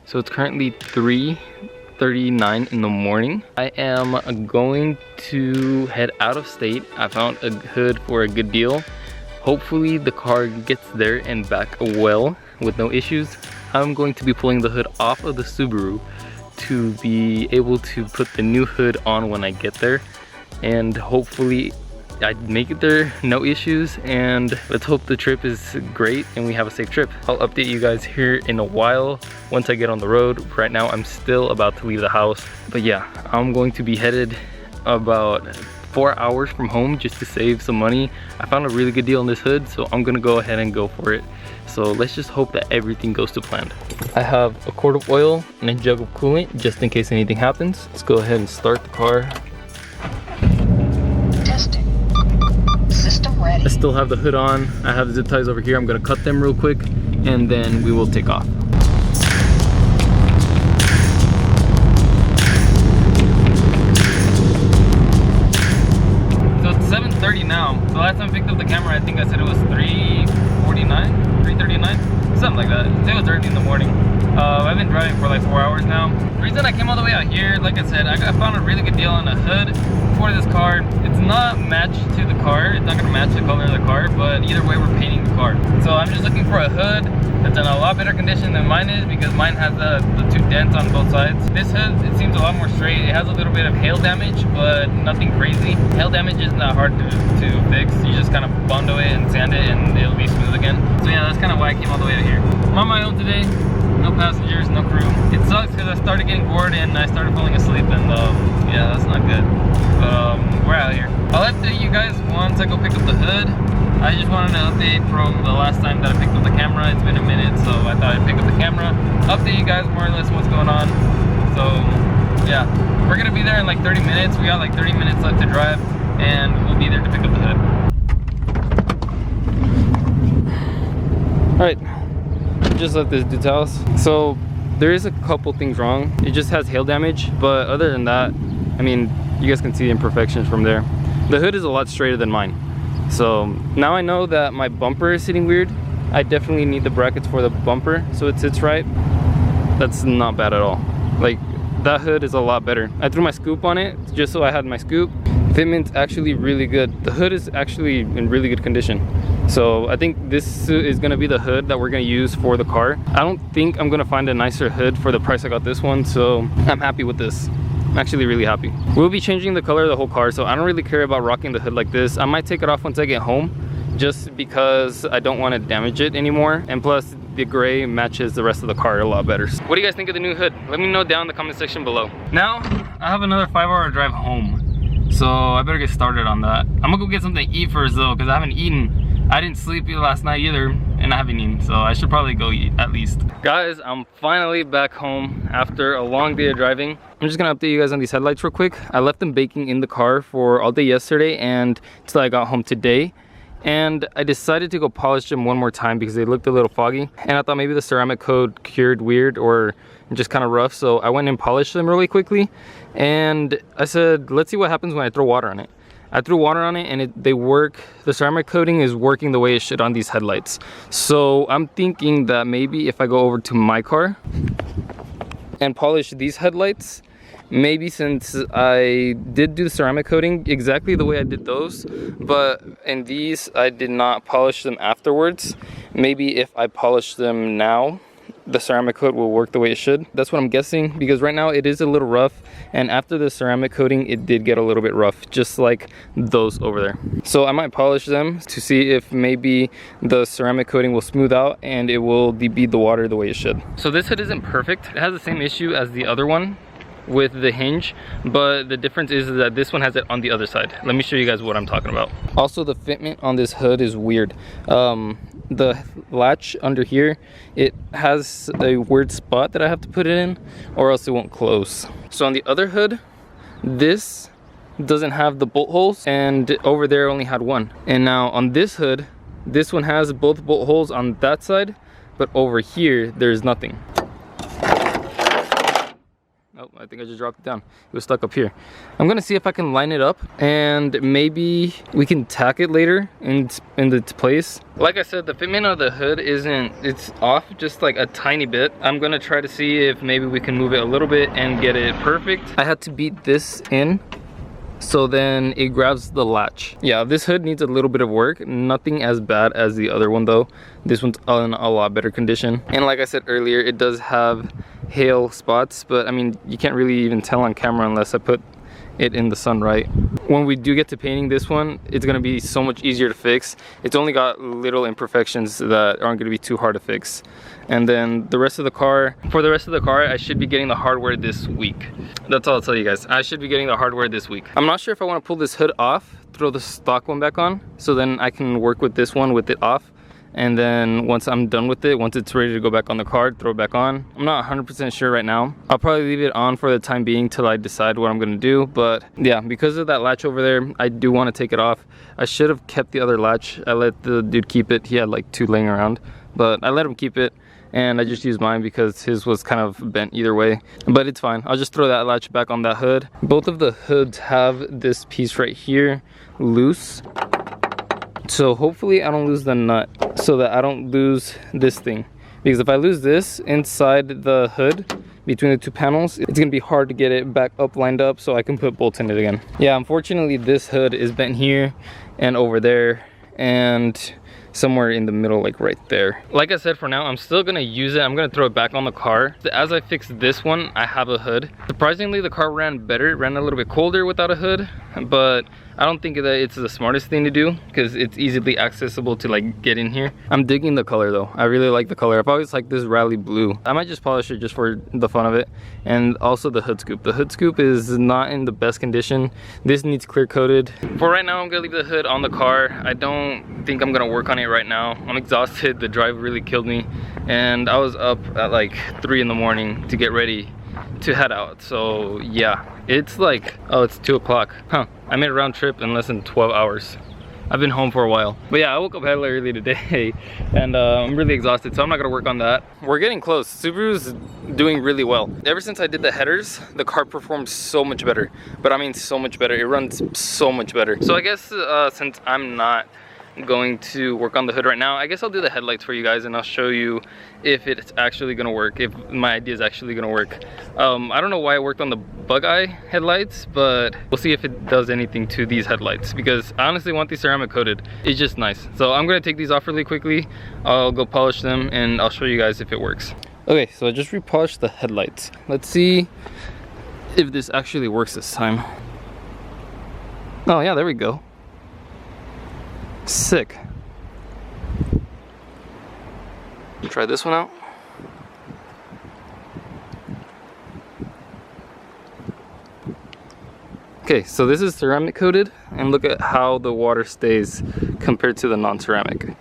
So it's currently 3:39 in the morning. I am going to head out of state. I found a hood for a good deal. Hopefully the car gets there and back well with no issues. I'm going to be pulling the hood off of the Subaru to be able to put the new hood on when I get there, and hopefully I make it there, no issues, and let's hope the trip is great and we have a safe trip. I'll update you guys here in a while once I get on the road. Right now I'm still about to leave the house, but yeah, I'm going to be headed about 4 hours from home just to save some money. I found a really good deal on this hood, so I'm gonna go ahead and go for it. So let's just hope that everything goes to plan. I have a quart of oil and a jug of coolant just in case anything happens. Let's go ahead and start the car. Testing. System ready. I still have the hood on. I have the zip ties over here. I'm gonna cut them real quick and then we will take off. So it's 7:30 now. The last time I picked up the camera, I think I said it was 3:49, 3:39, something like that. It was early in the morning. I've been driving for like 4 hours now. The reason I came all the way out here, like I said, I found a really good deal on a hood for this car. It's not matched to the car. It's not gonna match the color of the car, but either way, we're painting the car. So I'm just looking for a hood that's in a lot better condition than mine is, because mine has the 2 dents on both sides. This hood, it seems a lot more straight. It has a little bit of hail damage, but nothing crazy. Hail damage is not hard to fix. You just kind of bondo it and sand it and it'll be smooth again. So yeah, that's kind of why I came all the way out here. I'm on my own today. No passengers, no crew. It sucks because I started getting bored and I started falling asleep, and yeah, that's not good. But we're out here. I'll update you guys once I go pick up the hood. I just wanted an update from the last time that I picked up the camera. It's been a minute, so I thought I'd pick up the camera, update you guys more or less what's going on. So yeah, we're gonna be there in like 30 minutes. We got like 30 minutes left to drive, and we'll be there to pick up the hood. All right. Just left this dude's house. So there is a couple things wrong. It just has hail damage, but other than that, I mean, you guys can see the imperfections from there. The hood is a lot straighter than mine. So now I know that my bumper is sitting weird. I definitely need the brackets for the bumper so it sits right. That's not bad at all. Like, that hood is a lot better. I threw my scoop on it just so I had my scoop. Fitment's actually really good. The hood is actually in really good condition. So I think this is gonna be the hood that we're gonna use for the car. I don't think I'm gonna find a nicer hood for the price I got this one, so I'm happy with this. I'm actually really happy. We'll be changing the color of the whole car, so I don't really care about rocking the hood like this. I might take it off once I get home, just because I don't want to damage it anymore. And plus, the gray matches the rest of the car a lot better. What do you guys think of the new hood? Let me know down in the comment section below. Now, I have another 5-hour drive home, so I better get started on that. I'm gonna go get something to eat first though, because I haven't eaten. I didn't sleep last night either, and I haven't eaten, so I should probably go eat at least. Guys, I'm finally back home after a long day of driving. I'm just gonna update you guys on these headlights real quick. I left them baking in the car for all day yesterday and till I got home today. And I decided to go polish them one more time because they looked a little foggy. And I thought maybe the ceramic coat cured weird or just kind of rough. So I went and polished them really quickly. And I said, let's see what happens when I throw water on it. I threw water on it and they work. The ceramic coating is working the way it should on these headlights. So I'm thinking that maybe if I go over to my car and polish these headlights, maybe since I did do the ceramic coating exactly the way I did those, but in these I did not polish them afterwards, maybe if I polish them now, the ceramic coat will work the way it should. That's what I'm guessing, because right now it is a little rough, and after the ceramic coating it did get a little bit rough, just like those over there. So I might polish them to see if maybe the ceramic coating will smooth out and it will debead the water the way it should. So this hood isn't perfect. It has the same issue as the other one with the hinge, but the difference is that this one has it on the other side. Let me show you guys what I'm talking about. Also, the fitment on this hood is weird. The latch under here, it has a weird spot that I have to put it in or else it won't close. So on the other hood, this doesn't have the bolt holes, and over there only had one. And now on this hood, this one has both bolt holes on that side, but over here there's nothing. Oh, I think I just dropped it down. It was stuck up here. I'm gonna see if I can line it up and maybe we can tack it later into place. Like I said, the fitment of the hood it's off just like a tiny bit. I'm gonna try to see if maybe we can move it a little bit and get it perfect. I had to beat this in so then it grabs the latch. Yeah, this hood needs a little bit of work. Nothing as bad as the other one though. This one's in a lot better condition. And like I said earlier, it does have hail spots, but I mean, you can't really even tell on camera unless I put it in the sun, right? When we do get to painting this one, it's gonna be so much easier to fix. It's only got little imperfections that aren't gonna be too hard to fix. And then the rest of the car, for the rest of the car, I should be getting the hardware this week. That's all I'll tell you guys. I should be getting the hardware this week. I'm not sure if I wanna pull this hood off, throw the stock one back on, so then I can work with this one with it off. And then once I'm done with it, once it's ready to go back on the car, throw it back on. I'm not 100% sure right now. I'll probably leave it on for the time being till I decide what I'm gonna do. But yeah, because of that latch over there, I do want to take it off. I should have kept the other latch. I let the dude keep it. He had like 2 laying around, but I let him keep it. And I just used mine because his was kind of bent either way. But it's fine. I'll just throw that latch back on that hood. Both of the hoods have this piece right here loose. So hopefully I don't lose the nut so that I don't lose this thing. Because if I lose this inside the hood between the 2 panels, it's gonna be hard to get it back up lined up so I can put bolts in it again. Yeah, unfortunately this hood is bent here and over there and somewhere in the middle, like right there. Like I said, for now I'm still gonna use it. I'm gonna throw it back on the car. As I fix this one, I have a hood. Surprisingly, the car ran better. It ran a little bit colder without a hood, but I don't think that it's the smartest thing to do because it's easily accessible to like get in here. I'm digging the color though. I really like the color. I've always liked this rally blue. I might just polish it just for the fun of it. And also the hood scoop. The hood scoop is not in the best condition. This needs clear coated. For right now, I'm gonna leave the hood on the car. I don't think I'm gonna work on it right now. I'm exhausted. The drive really killed me. And I was up at like 3 in the morning to get ready to head out. So yeah, it's like, oh, it's 2 o'clock. Huh, I made a round trip in less than 12 hours. I've been home for a while. But yeah, I woke up hella early today and I'm really exhausted, so I'm not gonna work on that. We're getting close. Subaru's doing really well. Ever since I did the headers, the car performs so much better. But I mean so much better. It runs so much better. So I guess since I'm not going to work on the hood right now, I guess I'll do the headlights for you guys and I'll show you if it's actually gonna work, if my idea is actually gonna work. I don't know why I worked on the bug eye headlights, but we'll see if it does anything to these headlights because I honestly want these ceramic coated. It's just nice. So I'm gonna take these off really quickly. I'll go polish them and I'll show you guys if it works. Okay, so I just repolished the headlights. Let's see if this actually works this time. Oh yeah, there we go. Sick. Try this one out. Okay, so this is ceramic coated and look at how the water stays compared to the non-ceramic.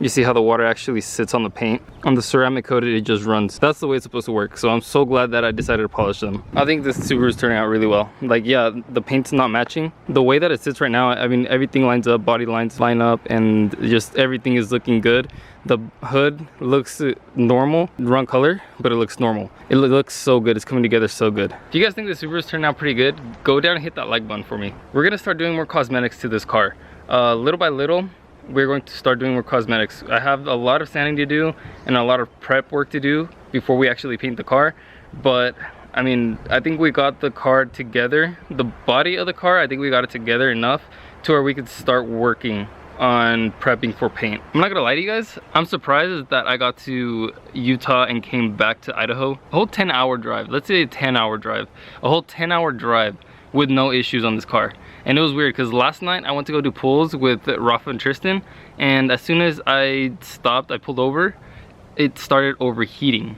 You see how the water actually sits on the paint? On the ceramic coated, it just runs. That's the way it's supposed to work. So I'm so glad that I decided to polish them. I think this Subaru's turning out really well. Like, yeah, the paint's not matching. The way that it sits right now, I mean, everything lines up, body lines line up, and just everything is looking good. The hood looks normal, wrong color, but it looks normal. It looks so good. It's coming together so good. If you guys think the Subaru's turned out pretty good, go down and hit that like button for me. We're gonna start doing more cosmetics to this car. Little by little, we're going to start doing more cosmetics. I have a lot of sanding to do and a lot of prep work to do before we actually paint the car. But I mean, I think we got the car together. The body of the car, I think we got it together enough to where we could start working on prepping for paint. I'm not gonna lie to you guys, I'm surprised that I got to Utah and came back to Idaho. A whole 10-hour drive, let's say a 10-hour drive. A whole 10-hour drive with no issues on this car. And it was weird because last night I went to go do pulls with Rafa and Tristan, and as soon as I stopped, I pulled over, it started overheating.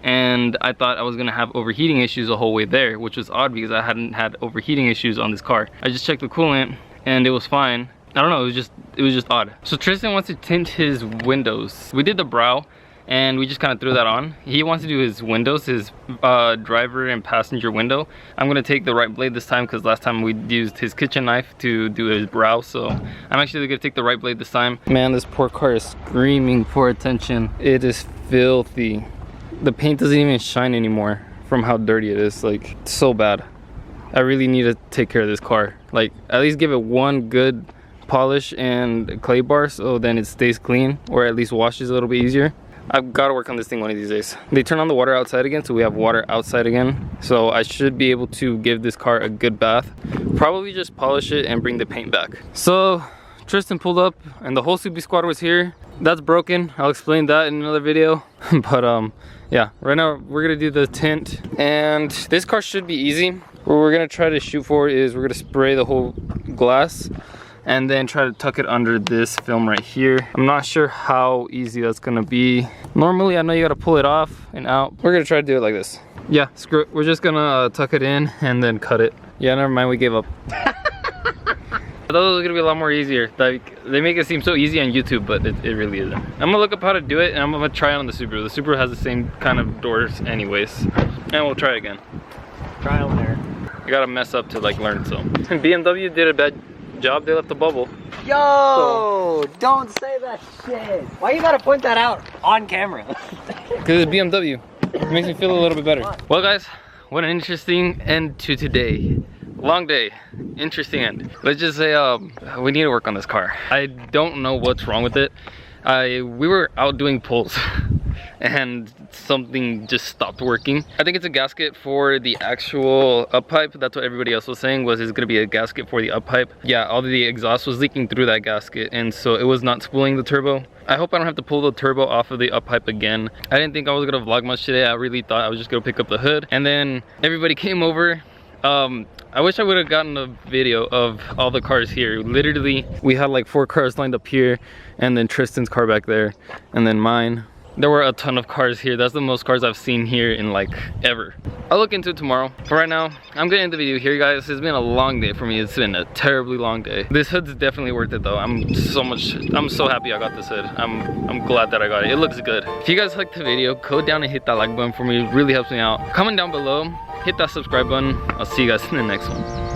And I thought I was gonna have overheating issues the whole way there, which was odd because I hadn't had overheating issues on this car. I just checked the coolant and it was fine. I don't know, it was just odd. So Tristan wants to tint his windows. We did the brow and we just kind of threw that on. He wants to do his windows, his driver and passenger window. I'm gonna take the right blade this time because last time we used his kitchen knife to do his brow. So I'm actually gonna take the right blade this time. Man, this poor car is screaming for attention. It is filthy. the paint doesn't even shine anymore from how dirty it is. Like, it's so bad. I really need to take care of this car. Like, at least give it one good polish and clay bar so then it stays clean, or at least washes a little bit easier. I've got to work on this thing one of these days. They turn on the water outside again, so we have water outside again. So I should be able to give this car a good bath. Probably just polish it and bring the paint back. So Tristan pulled up and the whole Subi squad was here. That's broken. I'll explain that in another video. But yeah, right now we're gonna do the tint, and this car should be easy. What we're gonna try to shoot for is we're gonna spray the whole glass and then try to tuck it under this film right here. I'm not sure how easy that's gonna be. Normally I know you gotta pull it off and out. We're gonna try to do it like this. Yeah, screw it. We're just gonna tuck it in and then cut it. Yeah, never mind, we gave up. I thought it was gonna be a lot more easier. Like, they make it seem so easy on YouTube, but it really isn't. I'm gonna look up how to do it and I'm gonna try it on the Subaru. The Subaru has the same kind of doors anyways. And we'll try it again. Trial and error. I gotta mess up to like learn some. BMW did a bad job, they left the bubble. Yo, don't say that shit. Why you gotta point that out on camera? Because it's BMW. It makes me feel a little bit better. Well guys, what an interesting end to today. Long day, interesting end. Let's just say we need to work on this car. I don't know what's wrong with it. We were out doing pulls and something just stopped working. I think it's a gasket for the actual up pipe. That's what everybody else was saying, was it's gonna be a gasket for the up pipe. Yeah, all the exhaust was leaking through that gasket, and so it was not spooling the turbo. I hope I don't have to pull the turbo off of the up pipe again. I didn't think I was gonna vlog much today. I really thought I was just gonna pick up the hood, and then everybody came over. I wish I would have gotten a video of all the cars here. Literally, we had like 4 cars lined up here, and then Tristan's car back there, and then mine. There were a ton of cars here. That's the most cars I've seen here in like ever. I'll look into it tomorrow. For right now, I'm gonna end the video here, guys. It's been a long day for me. It's been a terribly long day. This hood's definitely worth it though. I'm so happy I got this hood. I'm glad that I got it. It looks good. If you guys liked the video, go down and hit that like button for me. It really helps me out. Comment down below, hit that subscribe button. I'll see you guys in the next one.